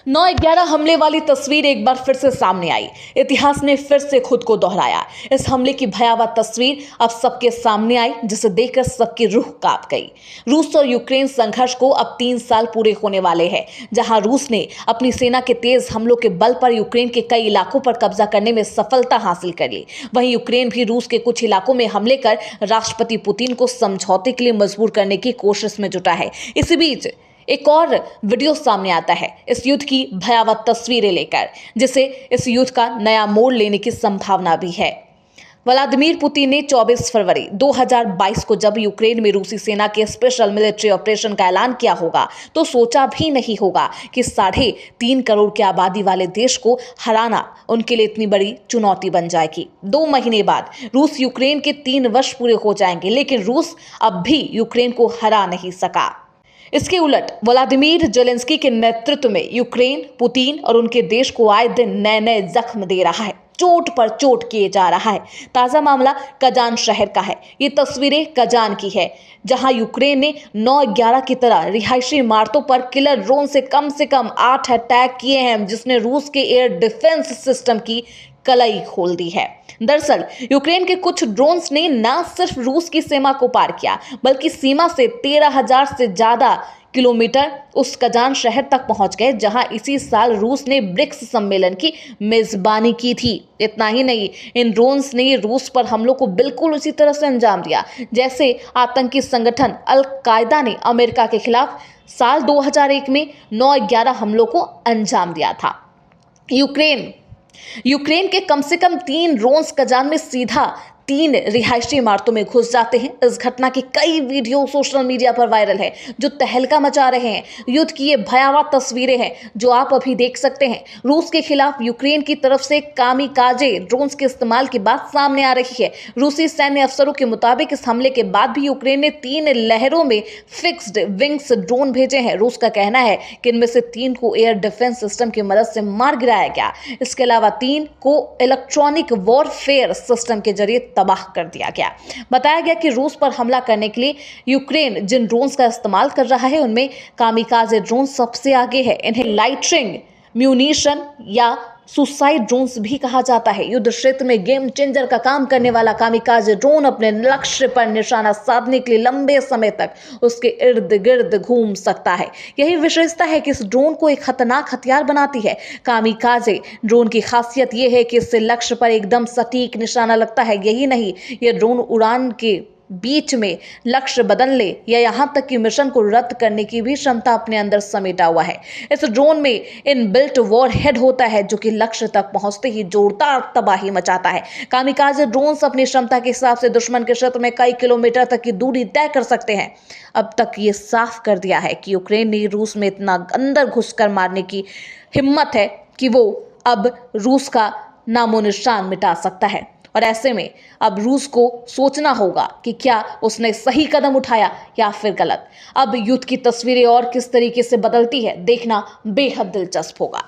9/11 हमले वाली तस्वीर एक बार फिर से सामने आई। इतिहास ने फिर से खुद को दोहराया। इस हमले की भयावह तस्वीर अब सबके सामने आई, जिसे देखकर सबकी रूह कांप गई। रूस और यूक्रेन संघर्ष को अब 3 साल पूरे होने वाले हैं, जहां रूस ने अपनी सेना के तेज हमलों के बल पर यूक्रेन के कई इलाकों पर कब्जा करने में सफलता हासिल कर ली। वहीं यूक्रेन भी रूस के कुछ इलाकों में हमले कर राष्ट्रपति पुतिन को समझौते के लिए मजबूर करने की कोशिश में जुटा है। इसी बीच एक और वीडियो सामने आता है इस युद्ध की भयावह तस्वीरें लेकर, जिसे इस युद्ध का नया मोड़ लेने की संभावना भी है। व्लादिमीर पुतिन ने 24 फरवरी 2022 को जब यूक्रेन में रूसी सेना के स्पेशल मिलिट्री ऑपरेशन का ऐलान किया होगा, तो सोचा भी नहीं होगा कि 3.5 करोड़ की आबादी वाले देश को हराना उनके लिए इतनी बड़ी चुनौती बन जाएगी। 2 महीने बाद रूस यूक्रेन के 3 वर्ष पूरे हो जाएंगे, लेकिन रूस अब भी यूक्रेन को हरा नहीं सका। इसके उलट व्लादिमीर जेलेंस्की के नेतृत्व में यूक्रेन पुतिन और उनके देश को आए दिन नए नए जख्म दे रहा है, चोट पर चोट किए जा रहा है। ताजा मामला कजान शहर का है। ये तस्वीरें कजान की है, जहां यूक्रेन ने 9/11 की तरह रिहायशी इमारतों पर किलर ड्रोन से कम 8 अटैक किए हैं, जिसने रूस के एयर डिफेंस सिस्टम की कलई खोल दी है। दरअसल यूक्रेन के कुछ ड्रोन्स ने न सिर्फ रूस की सीमा को पार किया, बल्कि सीमा से 13,000 से ज्यादा किलोमीटर उस कजान शहर तक पहुंच गए, जहां इसी साल रूस ने ब्रिक्स सम्मेलन की मेजबानी की थी। इतना ही नहीं, इन ड्रोन्स ने रूस पर हमलों को बिल्कुल उसी तरह से अंजाम दिया जैसे आतंकी संगठन अल कायदा ने अमेरिका के खिलाफ साल 2001 में 9/11 हमलों को अंजाम दिया था। यूक्रेन के कम से कम 3 ड्रोन्स कजान में सीधा 3 रिहायशी इमारतों में घुस जाते हैं। इस घटना की कई वीडियो सोशल मीडिया पर वायरल है, जो तहलका मचा रहे हैं। युद्ध की ये भयावह तस्वीरें हैं जो आप अभी देख सकते हैं। रूस के खिलाफ यूक्रेन की तरफ से कामिकाजे ड्रोन्स के इस्तेमाल की बात सामने आ रही है। रूसी सैन्य अफसरों के मुताबिक इस हमले के बाद भी यूक्रेन ने 3 लहरों में फिक्स्ड विंग्स ड्रोन भेजे हैं। रूस का कहना है कि इनमें से 3 को एयर डिफेंस सिस्टम की मदद से मार गिराया गया। इसके अलावा 3 को इलेक्ट्रॉनिक वॉरफेयर सिस्टम के जरिए तबाह कर दिया गया। बताया गया कि रूस पर हमला करने के लिए यूक्रेन जिन ड्रोन्स का इस्तेमाल कर रहा है, उनमें कामिकाजे ड्रोन सबसे आगे है। इन्हें लाइटनिंग म्यूनिशन या सुसाइड ड्रोन्स भी कहा जाता है। युद्ध क्षेत्र में गेम चेंजर का काम करने वाला कामिकाजे ड्रोन अपने लक्ष्य पर निशाना साधने के लिए लंबे समय तक उसके इर्द गिर्द घूम सकता है। यही विशेषता है कि इस ड्रोन को एक खतरनाक हथियार बनाती है। कामिकाजे ड्रोन की खासियत यह है कि इससे लक्ष्य पर एकदम सटीक निशाना लगता है। यही नहीं, यह ड्रोन उड़ान के बीच में लक्ष्य बदलने या यहां तक कि मिशन को रद्द करने की भी क्षमता अपने अंदर समेटा हुआ है। इस ड्रोन में इनबिल्ट वॉरहेड होता है, जो कि लक्ष्य तक पहुंचते ही जोरदार तबाही मचाता है। कामिकाजे ड्रोन्स अपनी क्षमता के हिसाब से दुश्मन के क्षेत्र में कई किलोमीटर तक की दूरी तय कर सकते हैं। अब तक ये साफ कर दिया है कि यूक्रेन ने रूस में इतना अंदर घुसकर मारने की हिम्मत है कि वो अब रूस का नामो निशान मिटा सकता है। और ऐसे में अब रूस को सोचना होगा कि क्या उसने सही कदम उठाया या फिर गलत। अब युद्ध की तस्वीरें और किस तरीके से बदलती है, देखना बेहद दिलचस्प होगा।